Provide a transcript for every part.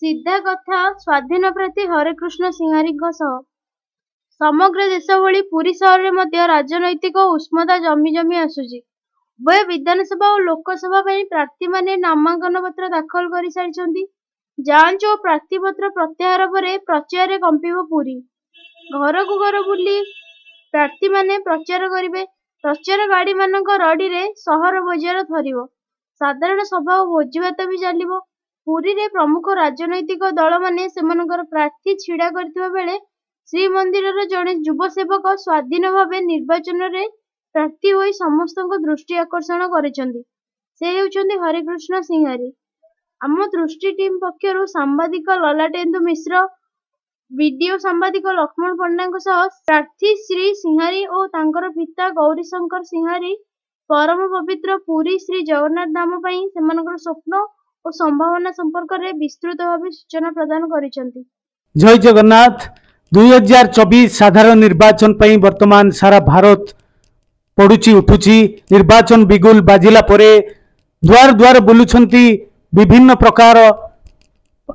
सीधा कथा स्वाधीन प्रार्थी हरेकृष्ण सिंहारी समग्र देश भली पुरी सहर में राजनैतिक उष्मता जमी जमी आसुची। उभय विधानसभा और लोकसभा प्रार्थी माने नामांकन पत्र दाखल कर सारी जांच और प्रार्थीपत्र प्रत्याहार पर प्रचार कंपिब पुरी। घर को घर बुली प्रार्थी माने प्रचार करेंगे। प्रचार गाड़ी मानक रड़ी रे सहर बजार थरिबो। साधारण सभा और भोजीभात भी चलिबो। पुरी रे प्रमुख राजनैतिक दल माने सेमानकर प्रार्थी छिड़ा करथिबा बेले श्रीमंदिर जड़े युवसेवक स्वाधीन भाव निर्वाचन में प्रार्थी होई समस्त दृष्टि आकर्षण करिसेंती। से हेउचंती हरेकृष्ण सिंहारी। आम दृष्टि टीम पक्षरु सांबादिक ललाटेन्दु मिश्र, वीडियो सांबादिक लक्ष्मण पंडा प्रार्थी श्री सिंहारी और तांकर पिता गौरीशंकर सिंहारी परम पवित्र पुरी श्री जगन्नाथ धाम पई सेमानकर स्वप्न और संभावना संपर्क में विस्तृत भाव सूचना प्रदान करिसेंती। जय जगन्नाथ। 2024 साधारण निर्वाचन पई वर्तमान सारा भारत पड़ुची उठुची। निर्वाचन बिगुल बाजिला परे द्वार द्वार बुलुछंती विभिन्न प्रकार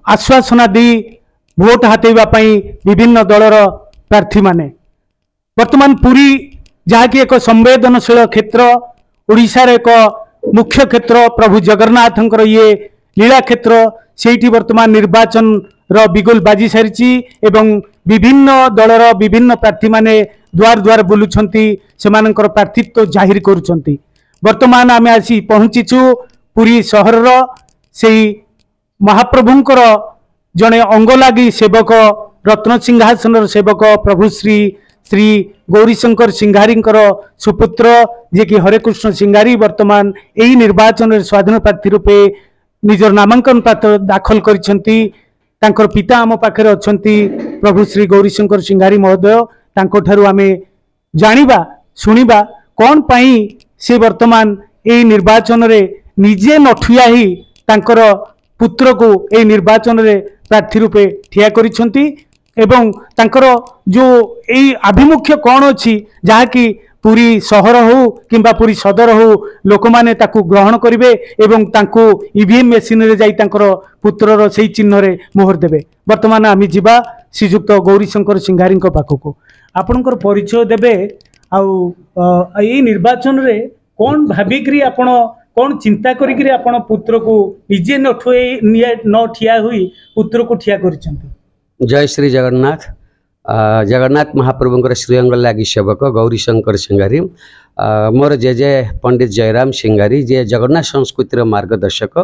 आश्वासना दी भोट हातेबा पई विभिन्न दलर प्रार्थी माने। वर्तमान पुरी जहाँकि एक संवेदनशील क्षेत्र, ओडिशा रे एक मुख्य क्षेत्र, प्रभु जगन्नाथंकर ये लीला क्षेत्र, सेठी वर्तमान निर्वाचन रो बिगुल बाजी सारी एवं विभिन्न दलर विभिन्न प्रार्थी माने द्वार द्वार बुलुछंती सेमानकर प्रार्थीत्व जाहिर करुछंती। वर्तमान आमे आसी पहुंचीचु पुरी सहर रो सेही महाप्रभुंकर जने अंगलागी सेवक रत्न सिंहासन सेवक प्रभु श्री श्री गौरीशंकर सिंहारींकर सुपुत्र जे कि हरेकृष्ण सिंहारी वर्तमान यही निर्वाचन स्वाधीन प्रार्थी रूपे निजर नामांकन पत्र दाखल करिसेंती। तांकर पिता आम पाखे अछंती प्रभु श्री गौरीशंकर सिंहारी महोदय। तांको ठारू आमे जानिबा सुनिबा कौन पाई से वर्तमान यही निर्वाचन रे निजे न ठिया ही तांकर पुत्र को यही निर्वाचन रे प्रार्थी रूपे ठिया करिसेंती एवं तांकर जो यही आभिमुख्य कौन अच्छी जहाँकि पुरी सहर हो किंबा पुरी सदर हो लोक माने ताकू ग्रहण करिवे एवं तांको ईवीएम मशीन रे जाई तांकर पुत्रर सेही चिन्ह रे मोहर देबे। वर्तमान आमी जिबा श्रीजुक्त गौरीशंकर सिंहारी पाखको आपनकर परिचय देबे। आउ एई निर्वाचन रे कोन भाबिकरी आपण कोन चिंता करिकरी आपण पुत्र को निजे न ठिया हुई पुत्र को ठिया करिसंती। जय श्री जगन्नाथ। जगन्नाथ महाप्रभुंकर श्रीअंग लागी सेवक गौरीशंकर सिंहारी, मोर जेजे पंडित जयराम सिंहारी जे जगन्नाथ संस्कृतिर मार्गदर्शक,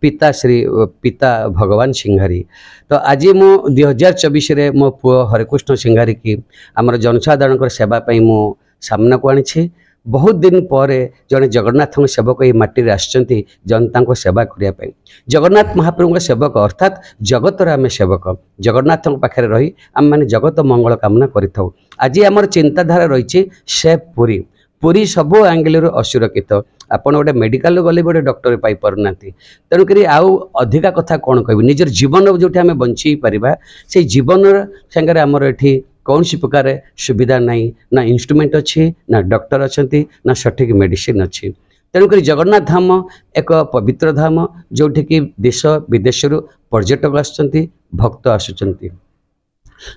पिता भगवान सिंहारी। तो आज मु 2024 रे मो पुओ हरेकृष्ण सिंहारी की आमर जनसाधारण सेवा पाई मु सामना को आनी। बहुत दिन पर जड़े जगन्नाथ सेवक ये माटी आसचंती जनता को सेवा करने। जगन्नाथ महाप्रभु सेवक अर्थात जगतर आम सेवक जगन्नाथ पाखे रही आम मैंने जगत मंगल कामना करिथाउ। आज आमर चिंताधारा रही सेफ पुरी। पुरी सबो एंगल असुरक्षित। आपड़ गोटे मेडिकल गले गोटे डॉक्टर पाई पारना। तेणुक आउ अधिका कथा कौन कह निजर जीवन जो आम बंची पारिबा से जीवन सांगे आमर एठी कौन सी प्रकार सुविधा नहीं, ना इंस्ट्रूमेंट अच्छी, ना डॉक्टर अच्छा, ना सठिक मेडिसिन अच्छी। तेणुक जगन्नाथ धाम एक पवित्र धाम जोठी की देश विदेश पर्यटक आसुचंती, भक्त आसुचंती।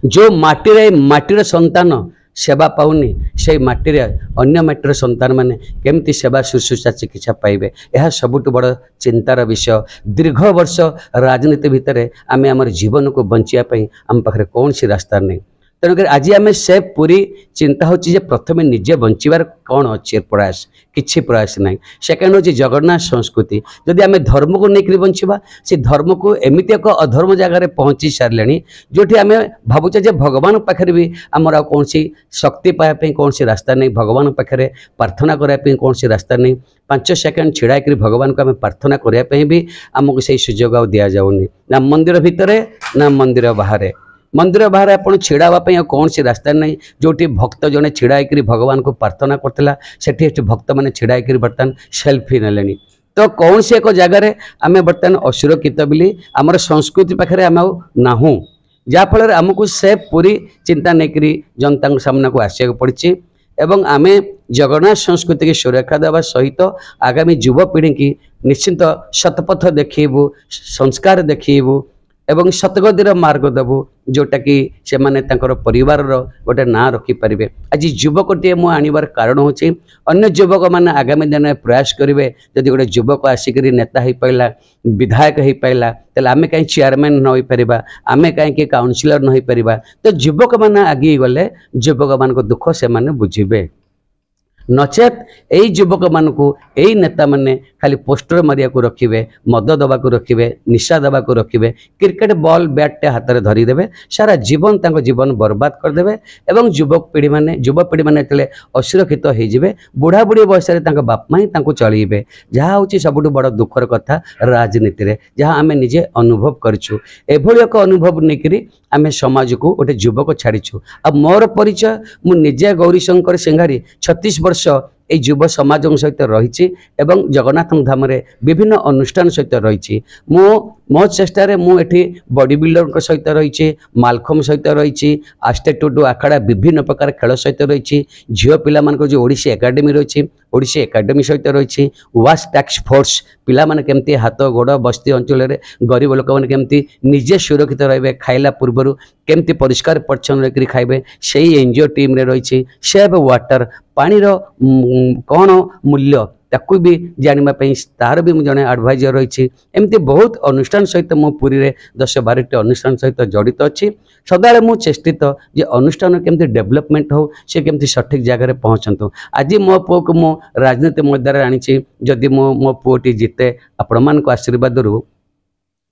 जो माटीर संतान सेवा पाउनी से माटी अन्य माटीर संतान माने केमती सेवा शुश्रूषा चिकित्सा पाइबे, यह सबुठ बड़ चिंतार विषय। दीर्घ वर्ष राजनीति भितर आमे आमर जीवन को बंचिया आम पाखे कौन सी रास्ता नहीं। तेणुक आज आम सेफ पूरी चिंता हो प्रथम निजे बंचार कौन अच्छे प्रयास, किसी प्रयास ना। सेकेंड हूँ जगन्नाथ संस्कृति। जदि आम धर्म को लेकर बंचा से धर्म को एमती एक अधर्म जगार पहुँची सारे जो आम भावुचे भगवान पाखे भी आमर कौन सी शक्ति पाइबा कौन सी रास्ता नहीं, भगवान पाखे प्रार्थना करने कौन सी रास्ता नहीं। 5 सेकेंड छिड़ा कर भगवान को आम प्रार्थना करने भी आमको से सुजोग दिया जाऊनी, ना मंदिर भितर ना मंदिर बाहर। मंदिर बाहर आप छिड़ा हाँपाई कौन सी रास्ता नहीं। जोटी भक्त जड़े छिड़ा होकर भगवान को प्रार्थना करता से भक्त मैंने छिड़ा होकर बर्तमान सेल्फी नेले। तो कौन सी एक जगार आम बर्तमान असुरक्षित बोली आमर संस्कृति पाखे आम नाहूँ, जहाँफल आमको से पूरी चिंता नहीं जनता सामना को आसिया पड़ी। एवं आम जगन्नाथ संस्कृति की सुरक्षा देवा सहित आगामी युवपीढ़ी की निश्चित शतपथ देखू, संस्कार देखू, एवं सतगतिर मार्ग देवु जोटा कि से माने तांकर परिवार गोटे ना रखिपारे। आज युवकटे मु आनिबार कारण होची अन्य युवक मैंने आगामी दिन में प्रयास करेंगे जदि गोटे युवक आसिक नेता हो पाला विधायक हो पाला तेल आम कहीं चेयरमैन न हो पार आम कहीं काउनसिलर न हो पार तो युवक मैंने आगे गले युवक मान दुख से बुझे नचेत यही युवक मानक यही नेता माने खाली पोस्टर मारिया को रखिए मद दबा को रखिए निशा दबा को रखिए क्रिकेट बॉल बैट टे हाथ में धरीदेवे सारा जीवन तांको जीवन बर्बाद करदेवे एवं युवक पीढ़ी माने युवपीढ़ी माने तेले असुरक्षित होइजिबे बुढ़ा बुढ़ी बयस बाप माँ ही चलइबे जहाँ हूँ सबुठ बड़ दुखर कथा राजनीति रे जहाँ आम निजे अनुभव करछु एभली एक अनुभव नहीं आम समाज को गोटे युवक छाड़ीछु आ मोर परिचय मु निजे गौरीशंकर सिंघारी 36 वर्ष ए युव समाज सहित रही एवं जगन्नाथ धाम विभिन्न अनुष्ठान सहित रही मो चेष्टार मुझे बॉडी बिल्डर सहित रही मालखम सहित रही आस्टेटुडू आखड़ा विभिन्न प्रकार खेल सहित रही झील पिला जो ओडिसी एकाडेमी रही ओडिसी एकाडेमी सहित रही वाश टैक्स फोर्स पिला माने केमती हाथ गोड़ बस्ती अंचल गरीब लोक मैंने केमती निजे सुरक्षित रहे खाइला पूर्वर केमती परिष्कार परिच्छन्न रही खाइबे से एनजीओ टीम रे रही सेव वाटर पानीर कौन मूल्य ताकू भी जानापी तार भी मुझे जड़े एडभाइजर रही एमती बहुत अनुष्ठान सहित मो पुरी रे 10-12टी अनुष्ठान सहित जड़ित अच्छी सदा मु चेष्टित जे अनुष्ठान केमती डेवलपमेंट हो सी केमती सठिक जगह पहुँचतु आज मो पुओ को मो राजनीति मैदान आनी जदि मो पुओटी जिते आपण मान आशीर्वाद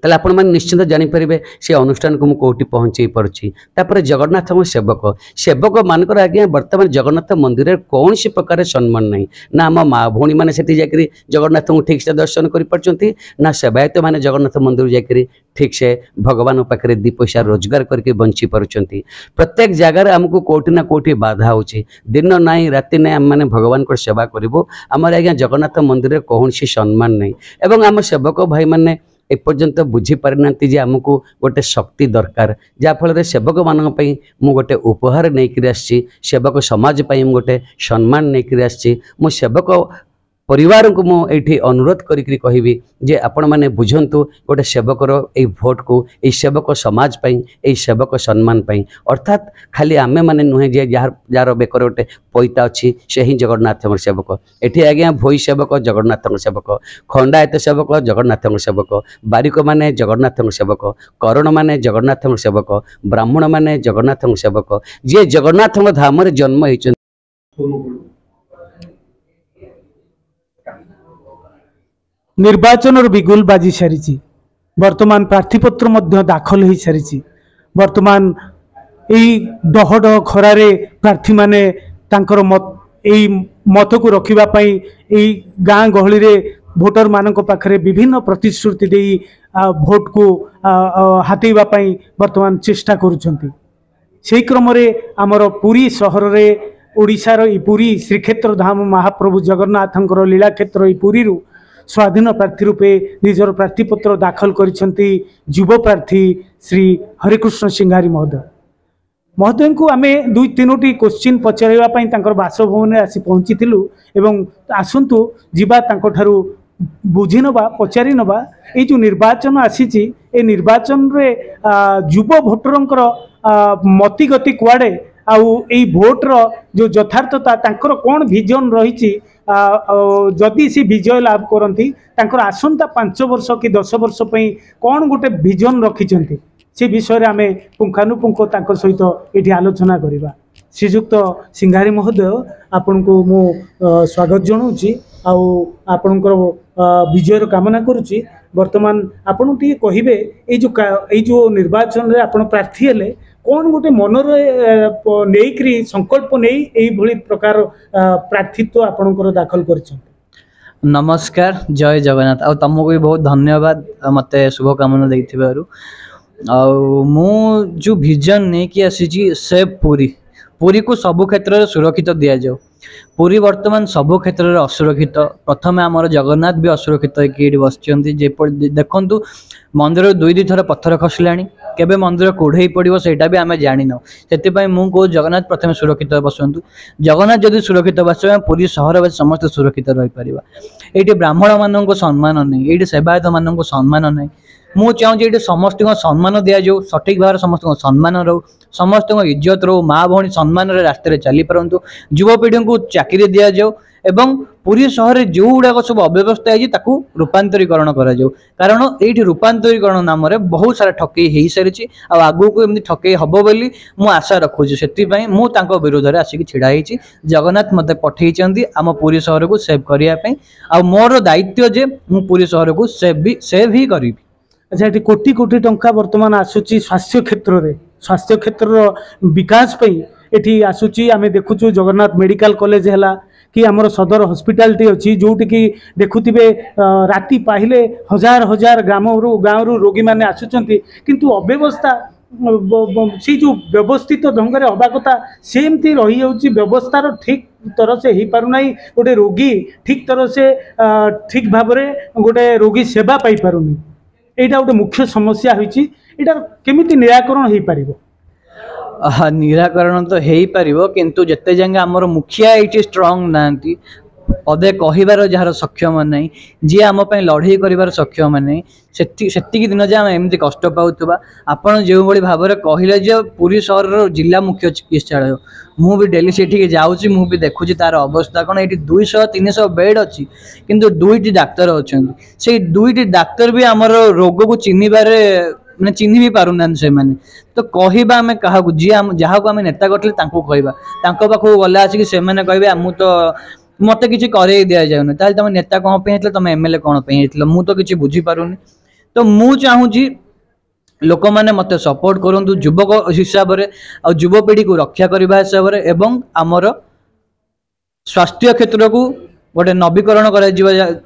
ताले आपण मैंने निश्चित जानीपर से अनुष्ठान को मुझे पहुँचे पार्पर जगन्नाथ सेवक सेवक मानकर आज्ञा बर्तमान जगन्नाथ मंदिर में कौन सी प्रकार सम्मान नहीं ना आम माँ भौणी मैंने से जाकर जगन्नाथ को ठीक से दर्शन कर ना सेवायत मैंने जगन्नाथ मंदिर जाकर ठीक से भगवान पाखे 2 पैसा रोजगार करके बंची पार्टी प्रत्येक जगार आमको कोटी ना कोटी बाधा होची दिन ना राति ना आम मैंने भगवान को सेवा करूँ आमर आज्ञा जगन्नाथ मंदिर में कौन सी सम्मान नहीं एवं आम सेवक भाई मैंने एपर्यंत बुझी पारि नांती जे आमको गोटे शक्ति दरकार जाफल सेवक मानी मु गोटे उपहार नहीं आसी सेवक समाज पाई गोटे सम्मान नहीं आसी मो सेवक परिवार को मुझे अनुरोध करी कहबी जे आपण मैंने बुझंतु गोटे सेवकर ए भोट को ए सेवक समाज पाई ए सेवक सम्मान पाई अर्थात खाली आमे माने नुहे जे जार बेकर गोटे पैता अच्छी से ही जगन्नाथ सेवक एठी आज्ञा भोई सेवक जगन्नाथ सेवक खंडायत सेवक जगन्नाथ सेवक बारिक माने जगन्नाथ सेवक करण माने जगन्नाथ सेवक ब्राह्मण माने जगन्नाथ सेवक जे जगन्नाथ धाम जन्म होइछन निर्वाचन बिगुल बाजी सारी वर्तमान प्रार्थीपत्र दाखल हो सारी वर्तमान यही डहडह खरारे प्रार्थी माने तांकर मत को रखापी गाँ गहली रे भोटर मान पाखरे विभिन्न प्रतिश्रुति दे भोट को हाथेवाई वर्तमान चेष्टा करुछंती से क्रम आमर पुरी सहर रे ओडिशार पुरी श्रीक्षेत्र धाम महाप्रभु जगन्नाथंकर लीला क्षेत्र पुरी स्वाधीन प्रार्थी रूपे निजर प्रार्थीपत्र दाखल करिसेंती युव प्रार्थी श्री हरिकृष्ण सिंघारी महोदय को आम 2-3टी क्वेश्चन पचारापी बासभवन आसी पहुँची एवं आसतु जीवा ठारू बुझी नवा पचारि नवा ये जो निर्वाचन आसी निर्वाचन रे युव भोटर मति गति कुआड़े आउ भोटर जो यथार्थता तांकर कौन विजन रही जदि सी विजय लाभ करती आसंता 5 वर्ष कि 10 वर्ष कौन गोटे विजन रखिंट से विषय आम पुंखानुपुंख सहित ये आलोचना करवा। श्रीजुक्त सिंघारी महोदय आपण को मु स्वागत जनाऊँगी आपणकर विजयर कामना करुच्ची। वर्तमान आपण टी कहे ये जो निर्वाचन रे आपण प्रार्थी हेले कौन गोटे मनर नहीं संकल्प नहीं भली प्रकार प्रार्थित्व आपणकर दाखल कर। नमस्कार जय जगन्नाथ आ तुमको भी बहुत धन्यवाद मत शुभकामना देथिबारु मु जो विजन नहीं कि आसी से पुरी को सबु क्षेत्र में सुरक्षित दि जाओ पुरी वर्तमान सबु क्षेत्र में असुरक्षित प्रथम आमर जगन्नाथ भी असुरक्षित ये बस देखु मंदिर 2-2 थर पत्थर खसला केबे मंदिर कोढ़ई पड़ो सेटा भी आम जान से मुझे जगन्नाथ प्रथम सुरक्षित बसतु जगन्नाथ जदि सुरक्षित बस पुरी सहर समस्त सुरक्षित रही पार ये ब्राह्मण मान सम्मान नहीं ये सेवायत मान सम्मान नहीं मु चाहूँ ये समस्त सम्मान दि जाऊ सठिक भाव समस्त सम्मान रो समस्त इज्जत रो माँ भौणी सम्मान रास्ते चली पारतु युवपीढ़ी को चाकरी दि जाऊ एवं पुरी सहर में जो गुड़ाक सब अव्यवस्था है रूपांतरीकरण करा जाऊ कारण ये रूपांतरीकरण नाम बहुत सारा ठकई हो सारी आगू को एमती ठकई हम बोली मु आशा रखुची से मुझे विरोध में आसिक छिड़ा जगन्नाथ मत पठे आम पुरी सहर को सेव करने आ मोर दायित्व जे मु पुरी सहर को सेव ही करी। अच्छा ये कोटी कोटी टंका वर्तमान आसूची स्वास्थ्य क्षेत्र में स्वास्थ्य क्षेत्र विकास ये आसूची आम देखुचु जगन्नाथ मेडिकल कॉलेज है कि आमर सदर हॉस्पिटल टी अच्छी जोटि कि देखुवे राति पाहिले हजार हजार गाँव रोगी मैंने आसुचंती किंतु अव्यवस्था सी जो व्यवस्थित ढंग से हवा कथा सेमती रही जाऊँगी व्यवस्थार ठीक तरह से हो पार ना गोटे रोगी ठीक तरह से ठीक भाव में गोटे रोगी सेवा पाई पारुनी यहाँ गोटे मुख्य समस्या होती केमिति निराकरण हो पार निराकरण तो हो पार किंतु जिते जाए आमर मुखिया ये स्ट्रंग ना पदे कहबार जार सक्षम ना जी आम लड़े कर सक्षम ना से दिन जाए एमती कष्ट पाऊा आपड़ जो भाव में कहले जो पुरी सहर जिला मुख्य चिकित्सालय मु भी डेली से जाऊँगी मु भी देखुची तार अवस्था कौन ये 200-300 बेड अच्छी किंतु 2टी डाक्तर अच्छा से 2टी डाक्तर भी आमर रोग को चिन्हबारे मैंने चिन्ह भी पारना से माने तो कहवा आम क्या जी जहाँ को आम नेता करते कहवा पाख गला आसिक से कहे मु तो मत कि करे दि जाऊनी ताल तुम नेता कौन पे तुम एमएलए कौन पे मु तो किसी बुझीपारुनी तो मु चाहूँगी लोक मैंने मत सपोर्ट करूँ युवक हिसाब से आ युवपीढ़ी को रक्षा करने हिसाब से एवं आमर स्वास्थ्य क्षेत्र को गोटे नवीकरण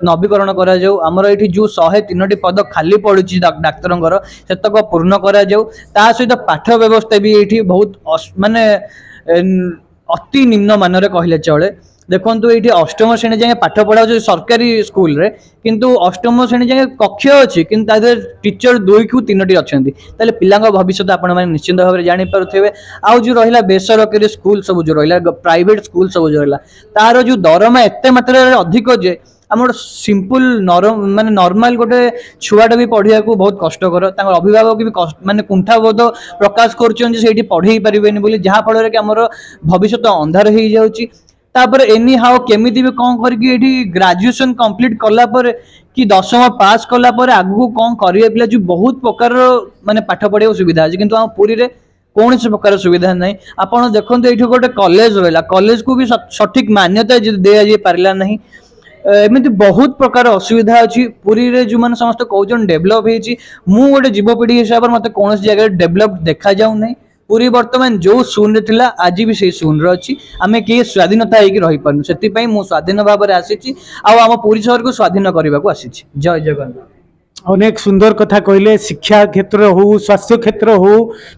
नवीकरण करा जाऊ आमर ये जो 103टी पद खाली पड़ी डाक्तर सेतक पूर्ण करा जाऊ ता सहित पाठ व्यवस्था भी ये बहुत माने अति निम्न मानर कहले चले देखो ये अष्टम श्रेणी जाए पाठ पढ़ा सरकारी स्कूल रे किंतु अष्टम श्रेणी जाए कक्ष अच्छी कि टीचर 2-3 अच्छा पिला भविष्य आपण मैंने निश्चिंत भाव में जानीपारे आउ जो रहा बेसरकारी स्कूल सब जो रहा प्राइवेट स्कूल सब जो रहा तार जो दरमा एत मात्रा अधिक जे आम सिंपल माने नॉर्मल गोटे छुआटा भी पढ़िया को बहुत कष्टकर अभिभावक भी माने कुंठाबोध प्रकाश कर पढ़े पारे बोली जहाँफल कि आमर भविष्य अंधार हो जाऊँगी तापर एनी हाउ केमिति भी कौन करके ग्रेजुएशन कंप्लीट कला पर कि 10वीं पास कला पर आगु कौन करिए पिला जो बहुत प्रकार माने पाठ पढ़िया सुविधा अच्छी किंतु आम पुरी रे कौन से प्रकार सुविधा ना आपड़ देखो ये गोटे कॉलेज रहा कॉलेज को भी सठिक मान्यता दि पारा ना एमती बहुत प्रकार असुविधा अच्छी पुरी रे जो मैंने समस्त कौन डेभलप हो गोटे युवपीढ़ी हिसाब से मत कौन जगह डेभलप देखा जाऊ ना पुरी वर्तमान जो शून्य थिला आज भी से शून्य अच्छी आम किए स्वाधीनता रही पार्नु से स्वाधीन भाव में आसी आम पुरी सहर को स्वाधीन करने को आसी। जय जगन्नाथ। अनेक सुंदर कथा कहले शिक्षा क्षेत्र हो स्वास्थ्य क्षेत्र हो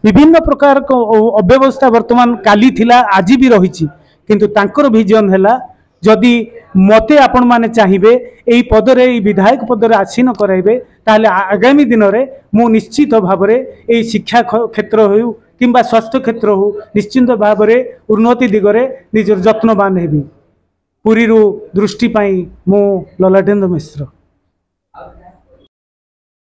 विभिन्न प्रकार अव्यवस्था वर्तमान काली थिला आज भी रही किंतु तांकर विजन है जदि मते आपण माने चाहिए यही पदरे विधायक पदरे आसीन कराइबे ताले आगामी दिन में मु निश्चित भाव में यही शिक्षा क्षेत्र हो किंबा स्वास्थ्य क्षेत्र हो निश्चिंत भाव में उन्नति दिगरे निजर जत्नवान हेबी। पुरी दृष्टि पाई मु ललाटेन्द्र मिश्र।